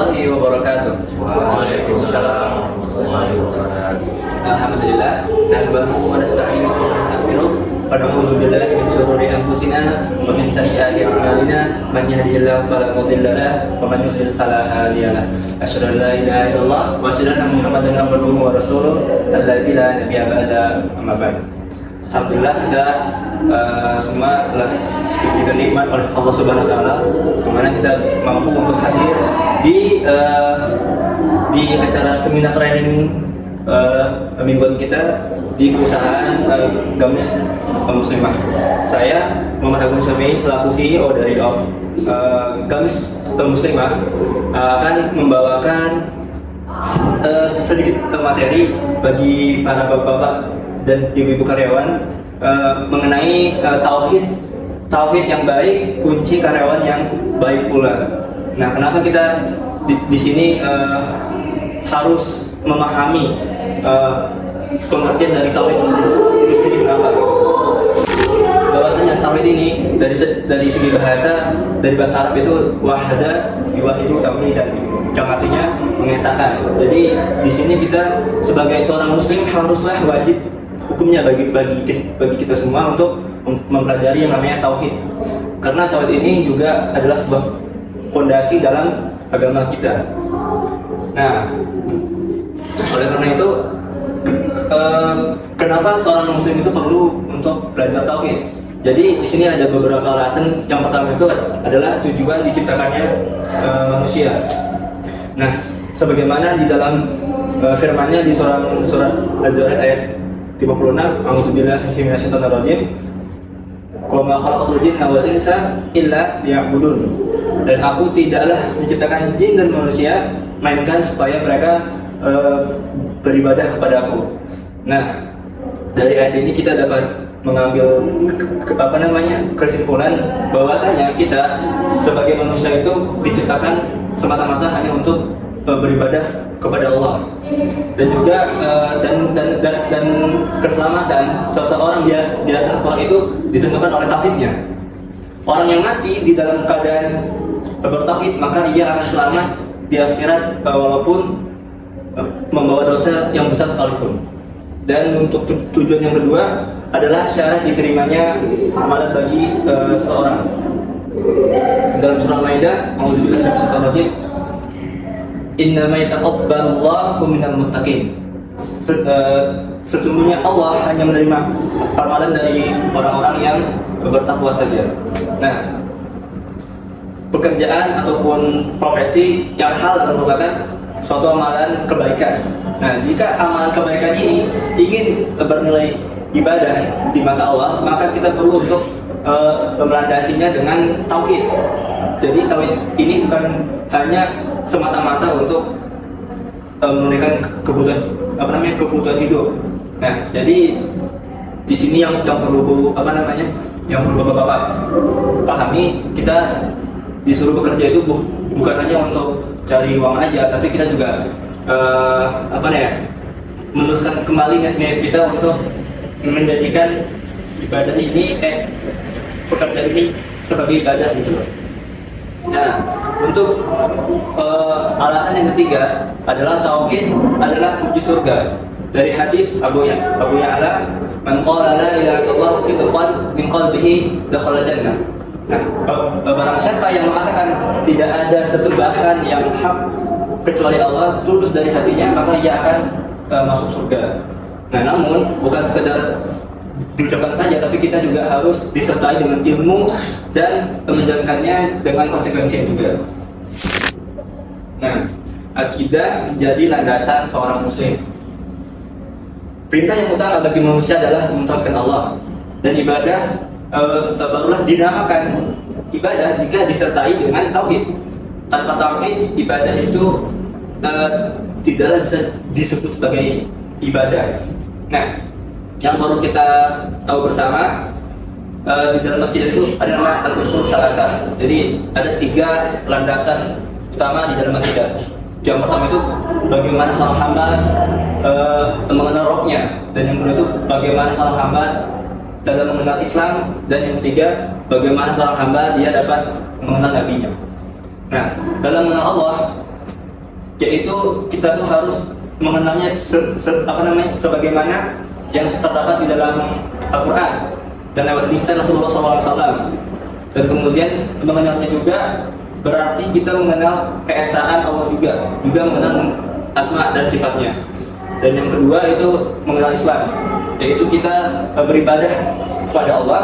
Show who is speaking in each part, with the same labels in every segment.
Speaker 1: warahmatullahi wabarakatuh.
Speaker 2: Waalaikumsalam warahmatullahi wabarakatuh.
Speaker 1: Alhamdulillah, nahmaduhu wa nasta'inuhu wa nastaghfiruh wa na'udzu billahi min shururi anfusina wa min sayyiati a'malina man yahdihillahu fala mudilla lahu wa man yudlil fala hadiya lahu. Asyhadu an la ilaha illallah wa asyhadu anna Muhammadan abduhu wa rasuluh alladzi la nabiyya ba'da, amma ba'd. Alhamdulillah kita semua telah diberikan nikmat oleh Allah Subhanahu wa taala di mana kita mampu untuk hadir di acara seminar training mingguan kita di perusahaan Gamis Muslimah. Saya Muhammad Agung Syamei selaku CEO dari Gamis Muslimah akan membawakan sedikit materi bagi para bapak-bapak dan ibu-ibu karyawan mengenai tauhid yang baik, kunci karyawan yang baik pula. Nah, kenapa kita di sini harus memahami pengertian dari tauhid itu sendiri, kenapa? Bahwasanya tauhid ini dari segi bahasa, dari bahasa Arab itu wahada yuwahidu tauhidan, yang artinya mengesahkan. Jadi di sini kita sebagai seorang muslim haruslah wajib hukumnya bagi kita semua untuk mempelajari yang namanya tauhid. Karena tauhid ini juga adalah sebuah fondasi dalam agama kita. Nah, oleh karena itu kenapa seorang muslim itu perlu untuk belajar tauhid? Jadi di sini ada beberapa alasan. Yang pertama itu adalah tujuan diciptakannya manusia. Nah, sebagaimana di dalam firman-Nya di surat Az-Zariyat ayat 56, A'udzubillahi minasyaitonir rajim. Wa ma khalaqatul jinna wal insa illa liya'budun. Dan aku tidaklah menciptakan jin dan manusia melainkan supaya mereka beribadah kepada aku. Nah, dari ayat ini kita dapat mengambil kesimpulan bahwasanya kita sebagai manusia itu diciptakan semata-mata hanya untuk beribadah kepada Allah. Dan juga dan keselamatan seseorang di akhirat kelak itu ditentukan oleh tauhidnya. Orang yang mati di dalam keadaan bertauhid maka ia akan selamat di akhirat walaupun membawa dosa yang besar sekalipun. Dan untuk tujuan yang kedua adalah syarat diterimanya amalan bagi seseorang. Dalam surah Al-Maidah, A'udzubillahi minasyaitonir rajim, innama yataqabbalullahu minal muttaqin. Sesungguhnya Allah hanya menerima amalan dari orang-orang yang bertakwa saja. Nah, pekerjaan ataupun profesi yang halal merupakan suatu amalan kebaikan. Nah, jika amalan kebaikan ini ingin bernilai ibadah di mata Allah, maka kita perlu untuk melandasinya dengan tauhid. Jadi tauhid ini bukan hanya semata-mata untuk menunaikan kebutuhan hidup. Nah, jadi di sini yang perlu Bapak pahami, kita disuruh bekerja itu bukan hanya untuk cari uang aja, tapi kita juga meneruskan kembali niat kita untuk menjadikan ibadah ini pekerjaan ini sebagai ibadah gitu loh. Nah, untuk alasan yang ketiga adalah tauhid adalah kunci surga. Dari hadis Abu Ya'la, man qala la ilaha illallah sidqan min qalbihi dakhala jannah. Nah, barang siapa yang mengatakan tidak ada sesembahan yang hak kecuali Allah tulus dari hatinya, maka ia akan masuk surga. Nah, namun bukan sekedar diucapkan saja, tapi kita juga harus disertai dengan ilmu dan menjalankannya dengan konsekuensi juga. Nah, akidah menjadi landasan seorang muslim. Perintah yang utama bagi manusia adalah mentauhidkan Allah, dan ibadah barulah dinamakan ibadah jika disertai dengan tauhid. Tanpa tauhid, ibadah itu tidaklah bisa disebut sebagai ibadah. Nah, yang perlu kita tahu bersama, di dalam akidah itu ada nama al-usul salasah. Jadi ada 3 landasan utama di dalam akidah. Yang pertama itu bagaimana seorang hamba mengenal rohnya, dan yang kedua itu bagaimana seorang hamba dalam mengenal Islam, dan yang ketiga bagaimana seorang hamba dia dapat mengenal nabinya. Nah, dalam mengenal Allah yaitu kita tuh harus mengenalnya sebagaimana yang terdapat di dalam Al-Quran dan lewat lisan Rasulullah SAW. Dan kemudian mengenalnya juga berarti kita mengenal keesaan Allah juga mengenal asma dan sifatnya. Dan yang kedua itu mengenal Islam, yaitu kita beribadah kepada Allah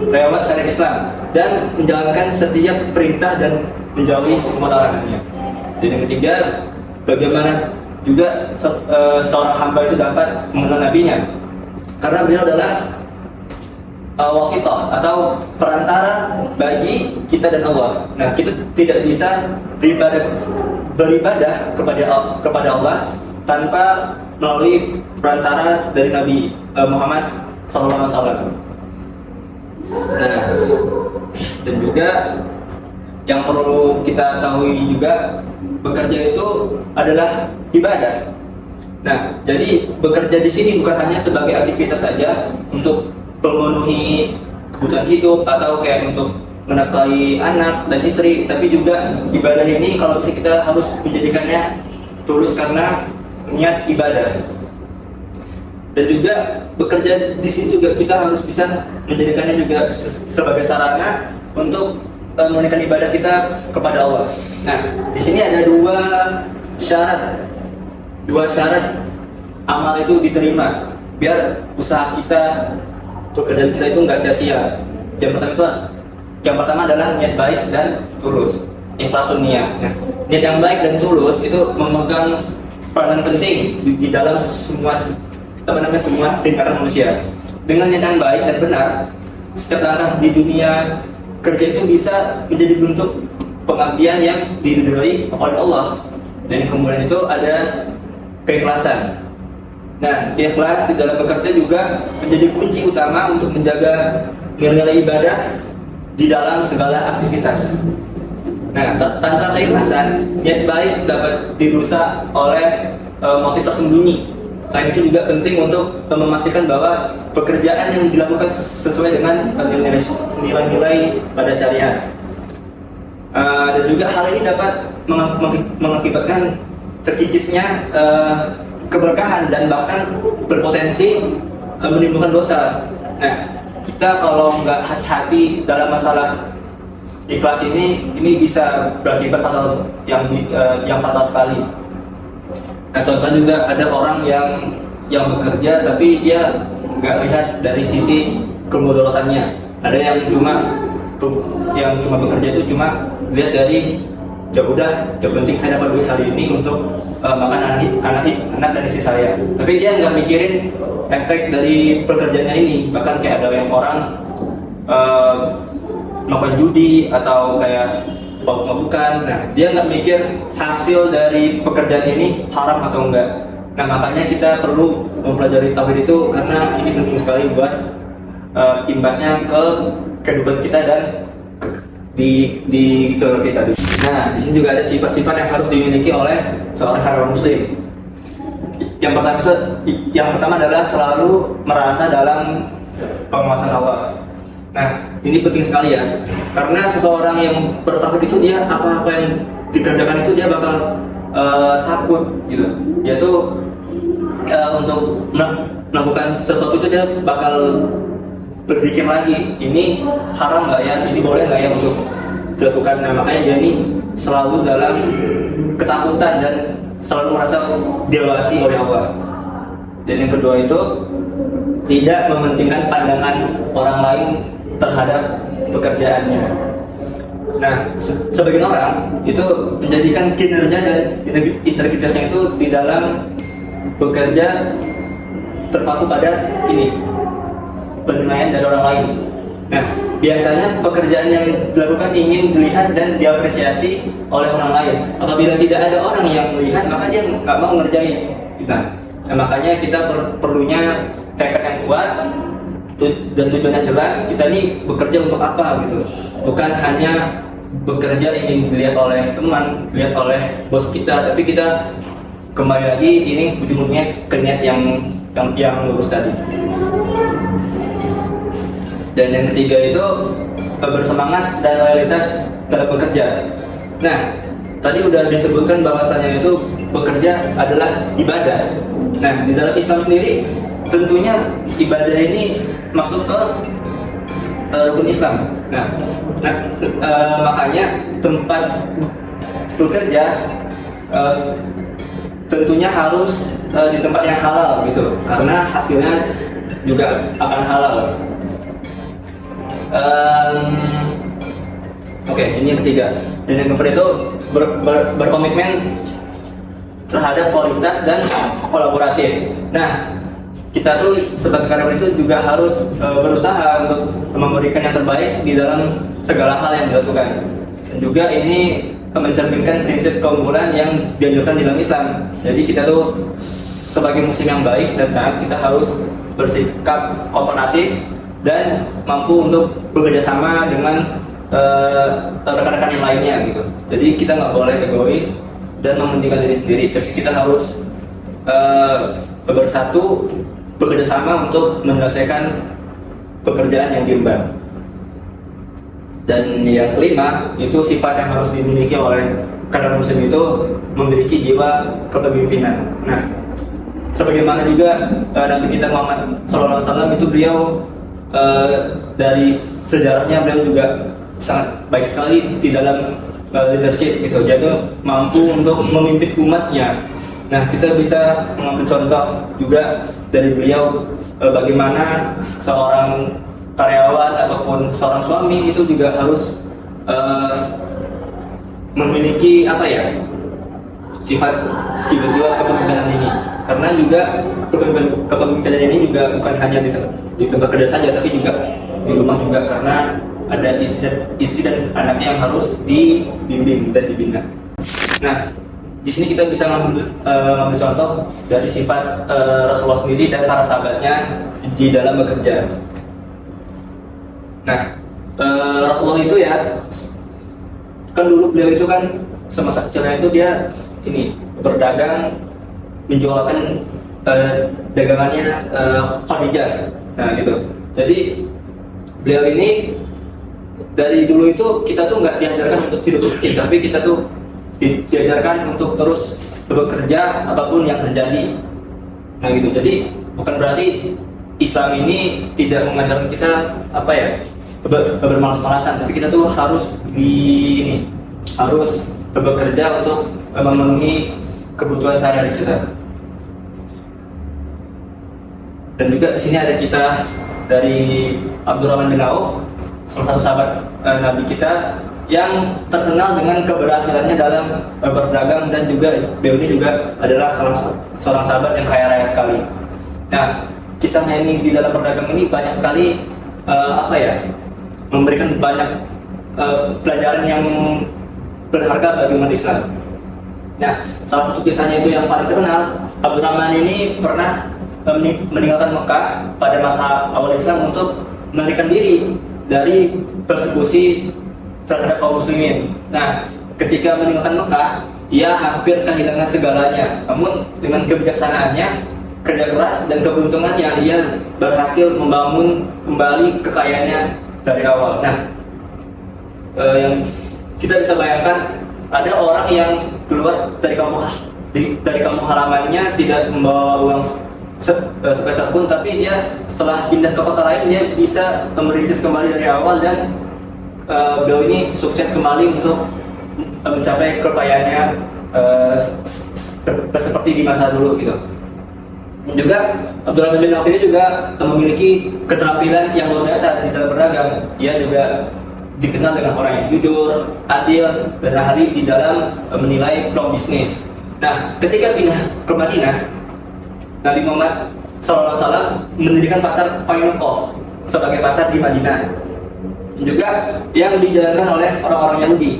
Speaker 1: lewat syariat Islam dan menjalankan setiap perintah dan menjauhi semua larangannya. Dan yang ketiga, bagaimana juga seorang hamba itu dapat mengenal nabinya, karena beliau adalah wasithah atau perantara bagi kita dan Allah. Nah, kita tidak bisa beribadah kepada Allah tanpa melalui perantara dari Nabi Muhammad SAW. Nah, dan juga yang perlu kita ketahui juga, bekerja itu adalah ibadah. Nah, jadi bekerja di sini bukan hanya sebagai aktivitas saja untuk memenuhi kebutuhan hidup atau kayak untuk menafkahi anak dan istri, tapi juga ibadah ini kalau bisa kita harus menjadikannya tulus karena niat ibadah. Dan juga bekerja di sini juga kita harus bisa menjadikannya juga sebagai sarana untuk menunaikan ibadah kita kepada Allah. Nah, di sini ada dua syarat amal itu diterima biar usaha kita, pekerjaan kita itu nggak sia-sia. Yang pertama adalah niat baik dan tulus, ikhlasun niat. Nah, niat yang baik dan tulus itu memegang peranan penting di dalam semua tingkatan manusia. Dengan niat yang baik dan benar, setiap langkah di dunia kerja itu bisa menjadi bentuk pengabdian yang diridhoi oleh Allah. Dan kemudian itu ada keikhlasan. Nah, ikhlas di dalam bekerja juga menjadi kunci utama untuk menjaga nilai-nilai ibadah di dalam segala aktivitas. Nah, tanpa keikhlasan, niat baik dapat dirusak oleh motif tersembunyi. Selain itu juga penting untuk memastikan bahwa pekerjaan yang dilakukan sesuai dengan nilai-nilai pada syariat. Dan juga hal ini dapat mengakibatkan terkikisnya keberkahan dan bahkan berpotensi menimbulkan dosa. Nah, kita kalau nggak hati-hati dalam masalah ikhlas ini bisa berakibat fatal yang fatal sekali. Nah, contoh juga ada orang yang bekerja tapi dia nggak lihat dari sisi kemudaratannya. Ada yang cuma bekerja itu cuma lihat dari ya udah, yang penting saya dapat duit hari ini untuk makan anak dan istri saya. Tapi dia nggak mikirin efek dari pekerjaannya ini. Bahkan kayak ada yang orang melakukan judi atau kayak mabuk-mabukan. Nah, dia nggak mikir hasil dari pekerjaan ini haram atau enggak. Nah, makanya kita perlu mempelajari tauhid itu karena ini penting sekali buat imbasnya ke kehidupan kita dan di keluarga kita. Nah, di sini juga ada sifat-sifat yang harus dimiliki oleh seorang hamba muslim. Yang pertama adalah selalu merasa dalam penguasaan Allah. Nah, ini penting sekali ya, karena seseorang yang bertauhid itu dia apa-apa yang dikerjakan itu dia bakal takut gitu. Dia tuh untuk melakukan sesuatu itu dia bakal berpikir lagi, ini haram nggak ya, ini boleh nggak ya untuk dilakukan. Nah, makanya dia ini selalu dalam ketakutan dan selalu merasa diawasi oleh Allah. Dan yang kedua itu tidak mementingkan pandangan orang lain terhadap pekerjaannya. Nah, sebagian orang itu menjadikan kinerja dan integritasnya itu di dalam bekerja terpaku pada ini, penilaian dari orang lain. Nah, biasanya pekerjaan yang dilakukan ingin dilihat dan diapresiasi oleh orang lain. Apabila tidak ada orang yang melihat, maka dia nggak mau ngerjain. Nah, makanya kita perlunya tekad yang kuat dan tujuannya jelas. Kita ini bekerja untuk apa gitu, bukan hanya bekerja ingin dilihat oleh teman, dilihat oleh bos kita, tapi kita kembali lagi ini ujung-ujungnya ke niat yang lurus tadi. Dan yang ketiga itu bersemangat dan loyalitas dalam bekerja. Nah, tadi udah disebutkan bahwasanya itu bekerja adalah ibadah. Nah, di dalam Islam sendiri tentunya ibadah ini masuk ke rukun Islam. Makanya tempat bekerja tentunya harus di tempat yang halal gitu, karena hasilnya juga akan halal. Oke, ini yang ketiga. Dan yang keempat itu berkomitmen terhadap kualitas dan kolaboratif. Nah, kita tuh sebagai karyawan itu juga harus berusaha untuk memberikan yang terbaik di dalam segala hal yang dilakukan. Dan juga ini mencerminkan prinsip keunggulan yang dianjurkan di dalam Islam. Jadi kita tuh sebagai muslim yang baik dan taat, kita harus bersikap kooperatif dan mampu untuk bekerja sama dengan rekan-rekan yang lainnya gitu. Jadi kita nggak boleh egois dan mementingkan diri sendiri, tapi kita harus bersatu, bekerja sama untuk menyelesaikan pekerjaan yang diemban. Dan yang kelima, itu sifat yang harus dimiliki oleh karyawan muslim itu memiliki jiwa kepemimpinan. Nah, sebagaimana juga Nabi kita Muhammad SAW itu beliau dari sejarahnya beliau juga sangat baik sekali di dalam leadership gitu. Dia tuh mampu untuk memimpin umatnya. Nah, kita bisa mengambil contoh juga dari beliau bagaimana seorang karyawan ataupun seorang suami itu juga harus memiliki sifat jiwa-jiwa kepemimpinan ini. Karena juga kepemimpinan ini juga bukan hanya di tempat kerja saja, tapi juga di rumah juga, karena ada istri dan anaknya yang harus dibimbing dan dibina. Nah, di sini kita bisa mengambil contoh dari sifat Rasulullah sendiri dan para sahabatnya di dalam bekerja. Nah, Rasulullah itu ya, kan dulu beliau itu kan semasa kecilnya itu dia berdagang, menjualkan dagangannya Khadijah. Nah gitu. Jadi beliau ini dari dulu itu kita tuh nggak diajarkan untuk hidup miskin, tapi kita tuh diajarkan untuk terus bekerja apapun yang terjadi. Nah gitu. Jadi bukan berarti Islam ini tidak mengajarkan kita bermalas-malasan, tapi kita tuh harus harus bekerja untuk memenuhi kebutuhan sehari-hari kita. Dan juga di sini ada kisah dari Abdurrahman bin Auf, salah satu sahabat Nabi kita yang terkenal dengan keberhasilannya dalam berdagang, dan juga beliau ini juga adalah seorang sahabat yang kaya raya sekali. Nah, kisahnya ini di dalam berdagang ini banyak sekali memberikan banyak pelajaran yang berharga bagi umat Islam. Nah, salah satu kisahnya itu yang paling terkenal, Abdurrahman ini pernah meninggalkan Mekah pada masa awal Islam untuk melarikan diri dari persekusi terhadap kaum muslimin. Nah, ketika meninggalkan Mekah, ia hampir kehilangan segalanya. Namun dengan kebijaksanaannya, kerja keras dan keberuntungannya, ia berhasil membangun kembali kekayaannya dari awal. Nah, yang kita bisa bayangkan, ada orang yang keluar dari kampung halamannya tidak membawa uang sepeser pun, tapi dia setelah pindah ke kota lain, dia bisa merintis kembali dari awal, dan beliau ini sukses kembali untuk mencapai kekayaannya seperti di masa dulu gitu. Juga Abdurrahman bin Auf ini juga memiliki keterampilan yang luar biasa di dalam berdagang. Dia juga dikenal dengan orang yang jujur, adil, dan ahli di dalam menilai peluang bisnis. Nah, ketika pindah ke Madinah, Nabi Muhammad SAW mendirikan pasar Qainuqa sebagai pasar di Madinah, juga yang dijalankan oleh orang-orang Yahudi.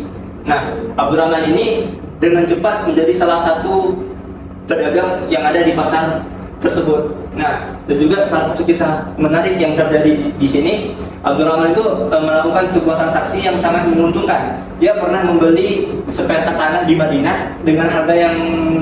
Speaker 1: Nah, Abdurrahman ini dengan cepat menjadi salah satu pedagang yang ada di pasar tersebut. Nah, dan juga salah satu kisah menarik yang terjadi di sini, Abdurrahman itu melakukan sebuah transaksi yang sangat menguntungkan. Dia pernah membeli sepetak tanah di Madinah dengan harga yang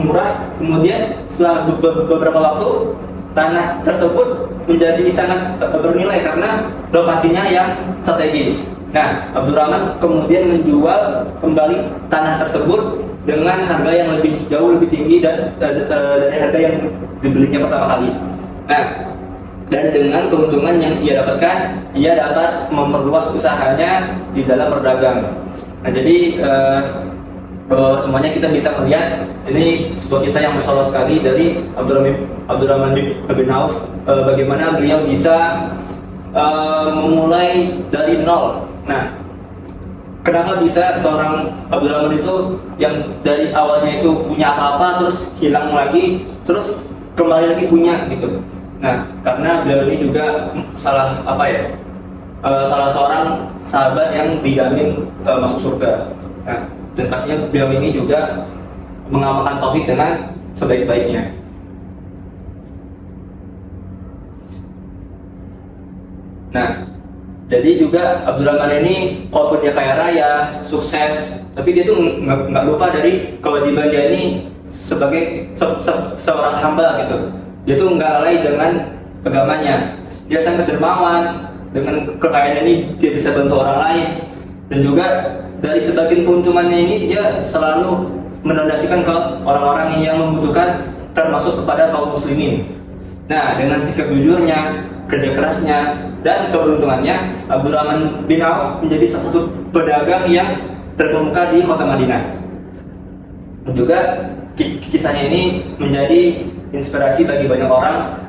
Speaker 1: murah. Kemudian setelah beberapa waktu, tanah tersebut menjadi sangat bernilai karena lokasinya yang strategis. Nah, Abdurrahman kemudian menjual kembali tanah tersebut dengan harga yang jauh lebih tinggi dari harga yang dibelinya pertama kali. Nah, dan dengan keuntungan yang ia dapatkan, ia dapat memperluas usahanya di dalam berdagang. Nah, jadi semuanya kita bisa melihat ini sebuah kisah yang masya Allah sekali dari Abdurrahman bin Auf, bagaimana beliau bisa memulai dari nol. Nah, kenapa bisa seorang Abdurrahman itu yang dari awalnya itu punya apa-apa terus hilang lagi, terus kembali lagi punya gitu. Nah, karena beliau ini juga salah seorang sahabat yang dijamin masuk surga. Nah, dan pastinya beliau ini juga mengamalkan tauhid dengan sebaik-baiknya. Nah, jadi juga Abdurrahman ini walaupun dia kaya raya, sukses, tapi dia tuh nggak lupa dari kewajiban dia ini sebagai seorang hamba gitu. Dia tuh nggak lalai dengan agamanya. Dia sangat dermawan, dengan kekayaan ini dia bisa bantu orang lain, dan juga dari sebagian keuntungannya ini dia selalu mendonasikan ke orang-orang yang membutuhkan, termasuk kepada kaum muslimin. Nah, dengan sikap jujurnya, kerja kerasnya, dan keberuntungannya, Abdurrahman bin Auf menjadi salah satu pedagang yang terkemuka di kota Madinah. Dan juga kisahnya ini menjadi inspirasi bagi banyak orang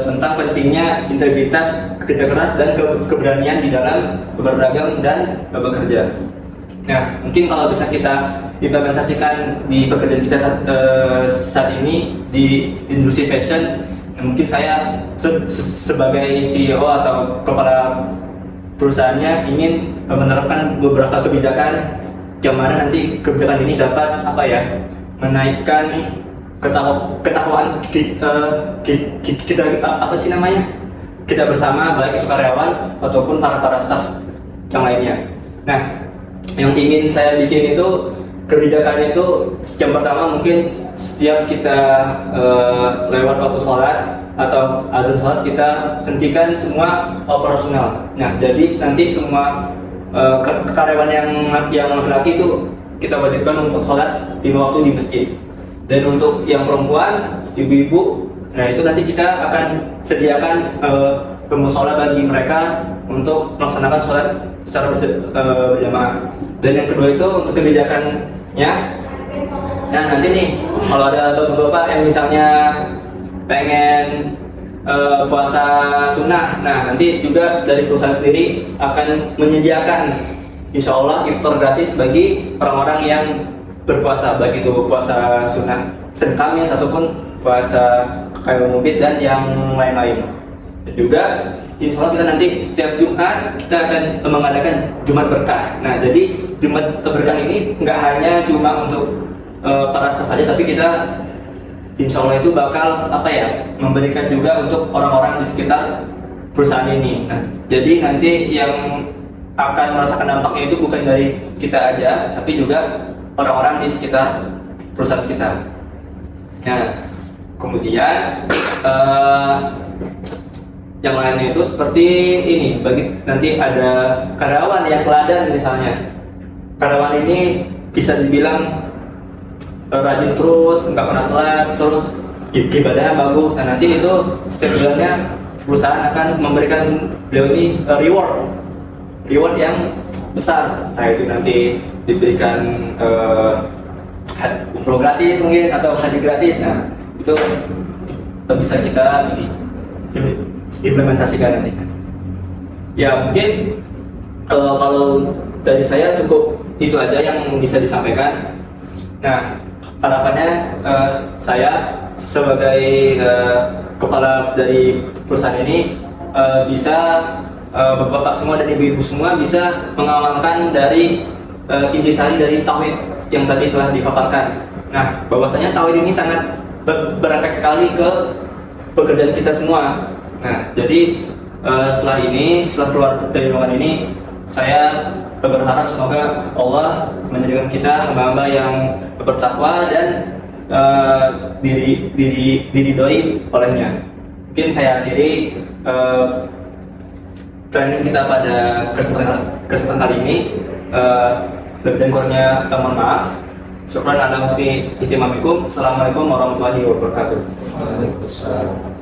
Speaker 1: tentang pentingnya integritas, kerja keras, dan keberanian di dalam berdagang dan bekerja. Nah, mungkin kalau bisa kita implementasikan di pekerjaan kita saat ini di industri fashion, mungkin saya sebagai CEO atau kepala perusahaannya ingin menerapkan beberapa kebijakan yang mana nanti kebijakan ini dapat menaikkan ketakwaan kita bersama, baik itu karyawan ataupun para staff yang lainnya. Nah, yang ingin saya bikin itu kebijakannya itu yang pertama mungkin setiap kita lewat waktu sholat atau azan sholat kita hentikan semua operasional. Nah, jadi nanti semua karyawan yang laki-laki itu kita wajibkan untuk sholat 5 waktu di masjid. Dan untuk yang perempuan, ibu-ibu, nah itu nanti kita akan sediakan musola bagi mereka untuk melaksanakan sholat secara berjamaah. Dan yang kedua itu untuk kebijakannya. Nah, nanti nih kalau ada bapak-bapak yang misalnya pengen puasa sunnah, nah nanti juga dari perusahaan sendiri akan menyediakan insya Allah iftar gratis bagi orang-orang yang berpuasa, baik itu puasa sunnah Senin Kamis ataupun puasa Qayyum Mubit dan yang lain-lain. Dan juga insya Allah kita nanti setiap Jumat kita akan mengadakan Jumat Berkah. Nah, jadi Jumat Berkah ini nggak hanya cuma untuk para staf saja, tapi kita insya Allah itu bakal memberikan juga untuk orang-orang di sekitar perusahaan ini. Nah, jadi nanti yang akan merasakan dampaknya itu bukan dari kita aja, tapi juga orang-orang di sekitar perusahaan kita. Nah, kemudian yang lainnya itu seperti ini, bagi nanti ada karyawan yang teladan misalnya. Karyawan ini bisa dibilang rajin terus, nggak pernah telat, terus ibadahnya bagus. Nah, nanti itu setiap bulannya perusahaan akan memberikan beliau ini reward yang besar. Nah, itu nanti diberikan umroh gratis mungkin atau haji gratis. Nah, itu bisa kita implementasikan nanti. Ya, mungkin kalau dari saya cukup itu aja yang bisa disampaikan. Nah, harapannya saya sebagai kepala dari perusahaan ini bisa bapak-bapak semua dan ibu-ibu semua bisa mengamalkan dari intisari dari tauhid yang tadi telah dipaparkan. Nah, bahwasanya tauhid ini sangat berefek sekali ke pekerjaan kita semua. Nah, jadi setelah keluar dari ruangan ini, saya berharap semoga Allah menjadikan kita hamba-hamba yang bertakwa dan diridhoi olehnya. Mungkin saya akhiri training kita pada kesempatan kali ini. Lebih dan kurangnya mohon maaf. Syukran ala husni ihtimamikum. Assalamualaikum warahmatullahi wabarakatuh.
Speaker 2: Waalaikumsalam.